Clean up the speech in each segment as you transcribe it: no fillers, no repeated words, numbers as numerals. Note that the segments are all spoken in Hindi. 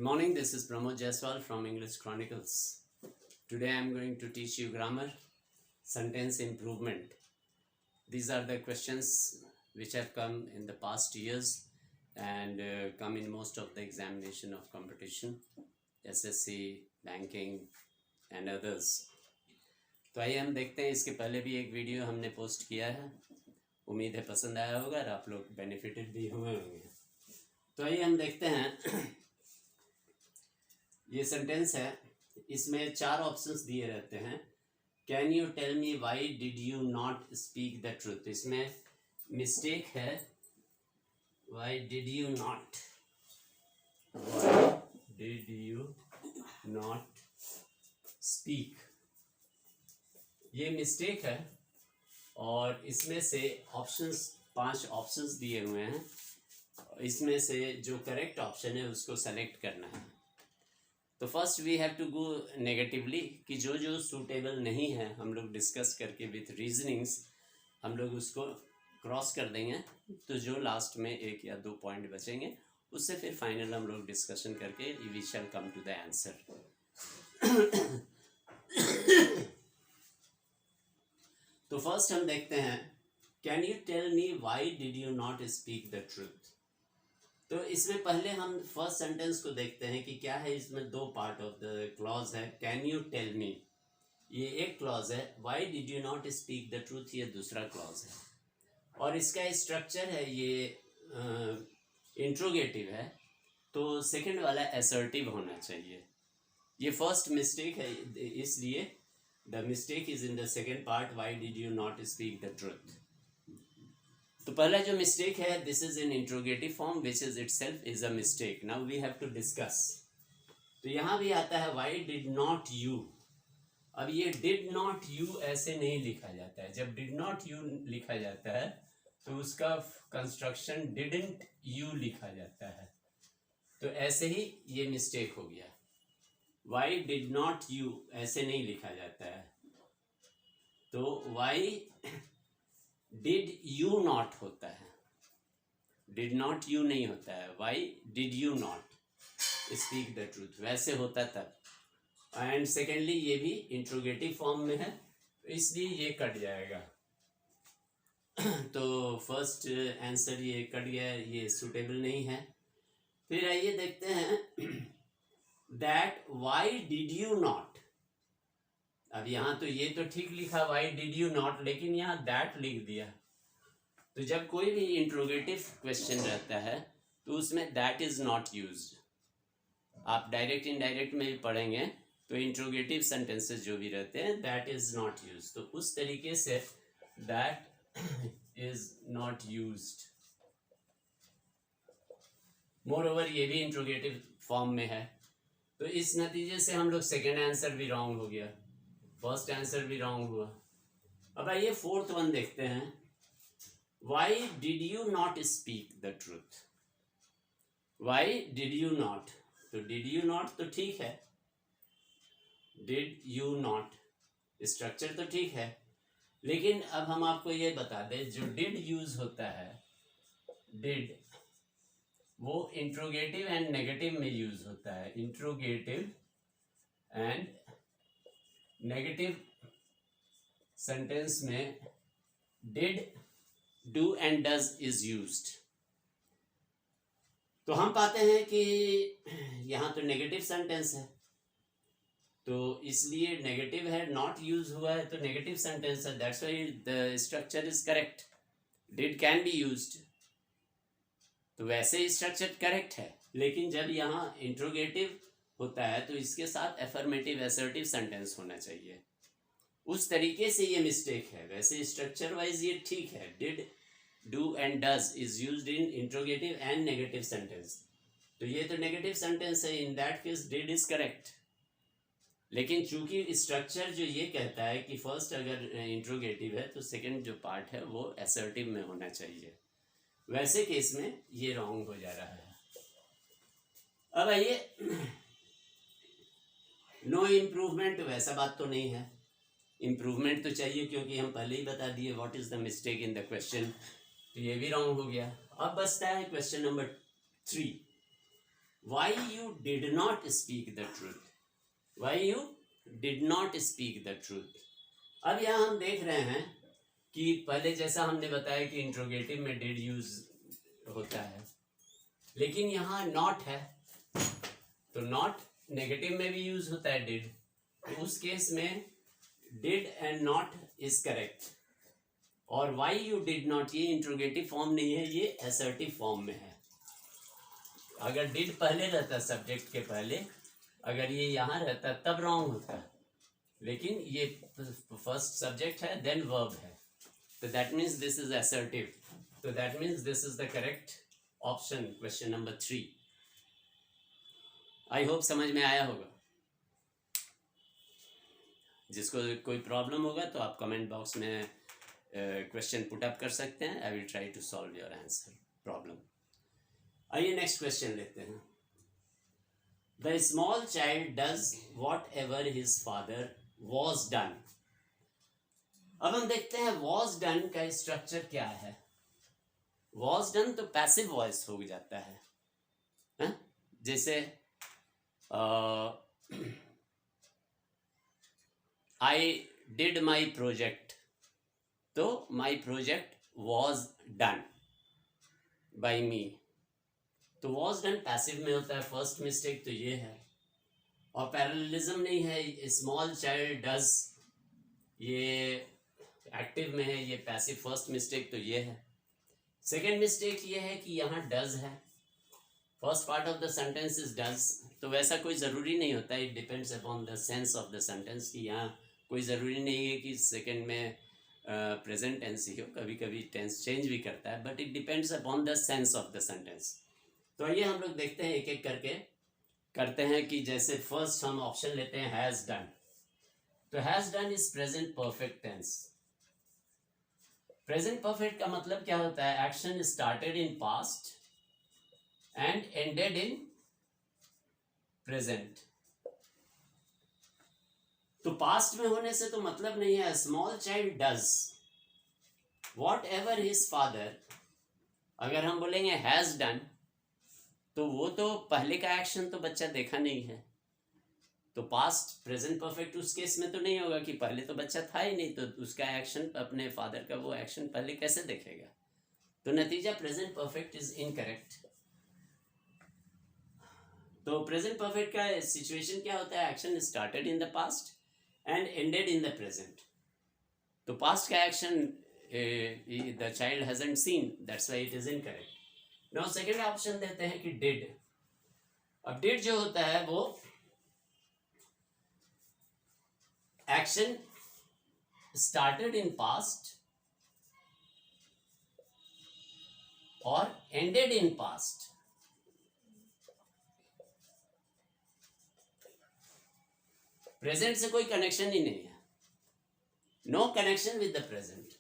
Good morning, this is Pramod Jaiswal from English Chronicles. Today I am going to teach you grammar, sentence improvement. These are the questions which have come in the past years and come in most of the examination of competition, SSC, banking and others. तो आइए हम देखते हैं, इसके पहले भी एक वीडियो हमने पोस्ट किया है, उम्मीद है पसंद आया होगा और आप लोग बेनिफिटेड भी हुए होंगे। तो आइए हम देखते हैं, ये सेंटेंस है, इसमें 4 ऑप्शंस दिए रहते हैं। Can you tell me why did you not speak the truth. इसमें मिस्टेक है, why did you not speak, ये मिस्टेक है। और इसमें से ऑप्शंस 5 ऑप्शंस दिए हुए हैं, इसमें से जो करेक्ट ऑप्शन है उसको सेलेक्ट करना है। तो first we have to go negatively, कि जो जो सूटेबल नहीं है हम लोग डिस्कस करके विथ रीजनिंग्स हम लोग उसको क्रॉस कर देंगे। तो जो लास्ट में 1 या 2 पॉइंट बचेंगे उससे फिर फाइनल हम लोग डिस्कशन करके we shall come to the answer. तो फर्स्ट हम देखते हैं, can you tell me why did you not speak the truth. तो इसमें पहले हम फर्स्ट सेंटेंस को देखते हैं कि क्या है। इसमें 2 पार्ट ऑफ द क्लॉज है। कैन यू टेल मी ये एक क्लॉज है, why did you not speak the truth ये दूसरा क्लॉज है। और इसका स्ट्रक्चर है ये इंट्रोगेटिव है, तो सेकंड वाला असर्टिव होना चाहिए। ये फर्स्ट मिस्टेक है, इसलिए the mistake is in the second part, why did you not speak the truth. तो पहला जो मिस्टेक है, this is in interrogative form which is itself is a mistake. Now we have to discuss. तो यहाँ भी आता है वाई डिड नॉट यू। अब ये डिड नॉट यू ऐसे नहीं लिखा जाता है। जब डिड नॉट यू लिखा जाता है तो उसका कंस्ट्रक्शन डिडंट यू लिखा जाता है। तो ऐसे ही ये मिस्टेक हो गया, वाई डिड नॉट यू ऐसे नहीं लिखा जाता है। तो वाई डिड यू नॉट होता है, डिड नॉट यू नहीं होता है। Why did you not speak the truth वैसे होता तब। एंड सेकेंडली ये भी इंट्रोगेटिव फॉर्म में है, इसलिए ये कट जाएगा। तो फर्स्ट आंसर ये कट गया, ये सूटेबल नहीं है। फिर आइए देखते हैं, that why did you not. अब यहाँ तो ये तो ठीक लिखा वाई डिड यू नॉट, लेकिन यहाँ दैट लिख दिया। तो जब कोई भी इंट्रोगेटिव क्वेश्चन रहता है तो उसमें दैट इज नॉट यूज्ड। आप डायरेक्ट इनडायरेक्ट में भी पढ़ेंगे तो इंट्रोगेटिव सेंटेंसेस जो भी रहते हैं दैट इज नॉट यूज्ड, तो उस तरीके say that is not used. More over ये भी इंट्रोगेटिव फॉर्म में है, तो इस नतीजे से हम लोग सेकेंड आंसर भी रॉन्ग हो गया, फर्स्ट आंसर भी रॉन्ग हुआ। अब आइए फोर्थ वन देखते हैं, Y did you not speak the truth. Y did you not, तो डिड यू नॉट तो ठीक है, डिड यू नॉट स्ट्रक्चर तो ठीक है, लेकिन अब हम आपको ये बता दें, जो डिड यूज होता है, डिड वो इंट्रोगेटिव एंड नेगेटिव में यूज होता है। इंट्रोगेटिव एंड नेगेटिव सेंटेंस में did, do and does is used. तो हम पाते हैं कि यहाँ तो नेगेटिव सेंटेंस है, तो इसलिए नेगेटिव है, नॉट यूज हुआ है तो नेगेटिव सेंटेंस है, that's why the structure is correct. Did can be used, तो वैसे स्ट्रक्चर करेक्ट है। लेकिन जब यहाँ इंट्रोगेटिव होता है तो इसके साथ एफर्मेटिव असर्टिव सेंटेंस होना चाहिए, उस तरीके से ये मिस्टेक है। वैसे स्ट्रक्चर वाइज ये ठीक है, did, do and does is used in interrogative and negative sentence, तो ये तो नेगेटिव सेंटेंस है, in that case did is correct. लेकिन चूंकि स्ट्रक्चर जो ये कहता है कि फर्स्ट अगर इंट्रोगेटिव है तो सेकंड जो पार्ट है वो असर्टिव में होना चाहिए, वैसे केस में ये रॉन्ग हो जा रहा है। अब आइए, नो इम्प्रूवमेंट, वैसा बात तो नहीं है, इम्प्रूवमेंट तो चाहिए, क्योंकि हम पहले ही बता दिए what is the mistake in the question, तो ये भी रॉन्ग हो गया। अब बचता है question number 3, why you did not speak the truth, why you did not speak the truth. अब यहाँ हम देख रहे हैं कि पहले जैसा हमने बताया कि इंट्रोगेटिव में डिड यूज होता है, लेकिन यहाँ नॉट है, तो नॉट नेगेटिव में भी यूज होता है डिड, तो उस केस में did and not is correct. और वाई यू डिड नॉट ये इंट्रोगेटिव फॉर्म नहीं है, ये असर्टिव फॉर्म में है. अगर डिड पहले रहता सब्जेक्ट के पहले, अगर ये यहाँ रहता तब रॉन्ग होता, लेकिन ये फर्स्ट सब्जेक्ट है देन वर्ब है, तो that means this is assertive, तो that means this is the correct option, question number 3. I hope समझ में आया होगा. जिसको कोई प्रॉब्लम होगा तो आप कमेंट बॉक्स में क्वेश्चन पुट अप कर सकते हैं. I will try to solve your answer problem. आइए नेक्स्ट क्वेश्चन लेते हैं. The small child does whatever his father was done. अब हम देखते हैं वॉज डन का स्ट्रक्चर क्या है. वॉज डन तो पैसिव वॉइस हो जाता है, जैसे आई डिड माई प्रोजेक्ट, तो my project was done by me, तो वॉज डन पैसिव में होता है. फर्स्ट मिस्टेक तो ये है, और पैरेललिज्म नहीं है. स्मॉल चाइल्ड डज ये एक्टिव में है, ये पैसिव. फर्स्ट मिस्टेक तो ये है. सेकेंड मिस्टेक ये है कि यहाँ डज है, first part of the sentence is does, तो वैसा कोई ज़रूरी नहीं होता. It depends upon the sense of the sentence, कि यहाँ कोई ज़रूरी नहीं है कि सेकेंड में प्रेजेंट टेंस ही हो, कभी कभी टेंस चेंज भी करता है, but it depends upon the sense of the sentence. तो आइए हम लोग देखते हैं, एक एक करके करते हैं. कि जैसे फर्स्ट हम ऑप्शन लेते हैं हैज़ डन, तो has done is present perfect tense. Present perfect का मतलब क्या होता है? Action started in past and ended in present. तो पास्ट में होने से तो मतलब नहीं है. Small child does whatever his father, अगर हम बोलेंगे हैज डन, तो वो तो पहले का एक्शन तो बच्चा देखा नहीं है, तो पास्ट प्रेजेंट परफेक्ट उस केस में तो नहीं होगा कि पहले तो बच्चा था ही नहीं, तो उसका एक्शन, अपने फादर का वो एक्शन पहले कैसे देखेगा. तो नतीजा प्रेजेंट परफेक्ट इज इनकरेक्ट. तो प्रेजेंट परफेक्ट का सिचुएशन क्या होता है? Action started in the past and ended in the present. तो पास्ट का action the child hasn't seen, that's why it is incorrect. Now second option देते हैं कि डिड. अब डिड जो होता है वो एक्शन स्टार्टेड इन पास्ट और एंडेड इन पास्ट. प्रेजेंट से कोई कनेक्शन ही नहीं है, no connection with the present,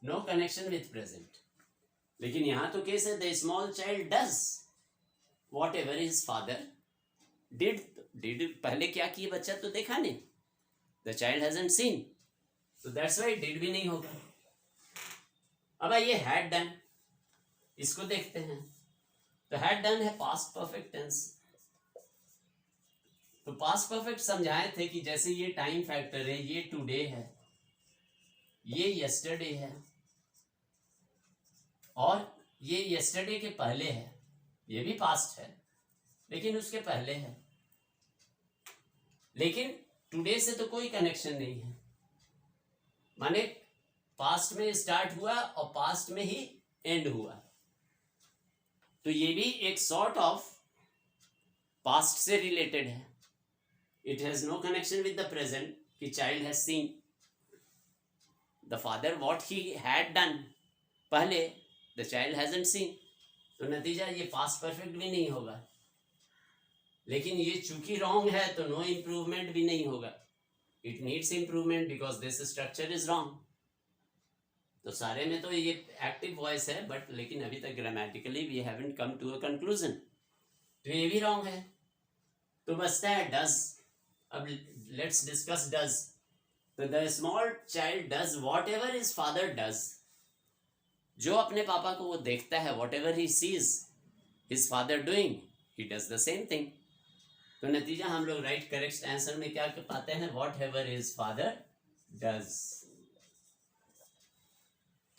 no connection with present. लेकिन यहां तो केस है the small child does whatever his father did. Did पहले क्या किए बच्चा तो देखा नहीं, द चाइल्ड हैजंट सीन, तो दैट्स व्हाई डिड भी नहीं होगा. अब ये हैड डन, इसको देखते हैं. तो हैड डन है पास्ट परफेक्ट टेंस. तो पास्ट परफेक्ट समझाए थे कि जैसे ये टाइम फैक्टर है, ये टुडे है, ये यस्टरडे है, और ये यस्टरडे के पहले है. ये भी पास्ट है लेकिन उसके पहले है. लेकिन टुडे से तो कोई कनेक्शन नहीं है, माने पास्ट में स्टार्ट हुआ और पास्ट में ही एंड हुआ. तो ये भी एक सॉर्ट ऑफ पास्ट से रिलेटेड है. It has no connection with the present कि child has seen the father what he had done पहले, द चाइल्ड हैजंट सीन. तो नतीजा ये पास्ट परफेक्ट भी नहीं होगा. लेकिन ये चूंकि रॉन्ग है तो नो इम्प्रूवमेंट भी नहीं होगा. It needs improvement because this structure is wrong. तो सारे में तो ये एक्टिव वॉइस है, बट लेकिन अभी तक grammatically we haven't come to a conclusion, तो ये भी रॉन्ग है. तो बचता है डज. अब लेट्स डिस्कस डज. तो the small child does whatever his father does. जो अपने पापा को वो देखता है, what ever he sees his father doing, he does the same thing. तो नतीजा हम लोग राइट करेक्ट आंसर में क्या पाते हैं, what ever his father does.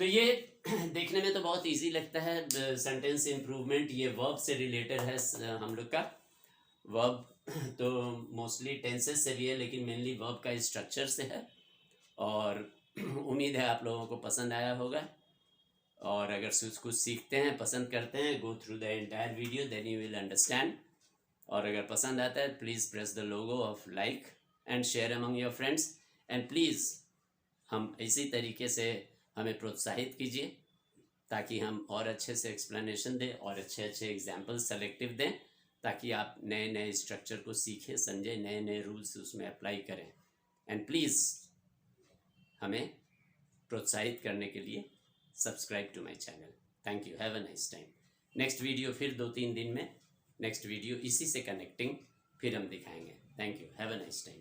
तो ये देखने में तो बहुत इजी लगता है, सेंटेंस इम्प्रूवमेंट, ये वर्ब से रिलेटेड है हम लोग का। वर्ब तो मोस्टली टेंसेस से भी है, लेकिन मेनली वर्ब का स्ट्रक्चर से है। और उम्मीद है आप लोगों को पसंद आया होगा, और अगर कुछ सीखते हैं, पसंद करते हैं, go through the entire video, then you will understand. और अगर पसंद आता है, please press the logo of like and share among your friends, and please हम इसी तरीके से हमें प्रोत्साहित कीजिए, ताकि हम और अच्छे से एक्सप्लेनेशन दें और अच्छे अच्छे एग्जाम्पल सेलेक्टिव दें, ताकि आप नए नए स्ट्रक्चर को सीखें, समझें, नए नए रूल्स उसमें अप्लाई करें। एंड प्लीज़ हमें प्रोत्साहित करने के लिए subscribe to my channel. Thank you, have a nice time. Next video फिर 2-3 दिन में, नेक्स्ट वीडियो इसी से कनेक्टिंग फिर हम दिखाएंगे। Thank you, have a nice time.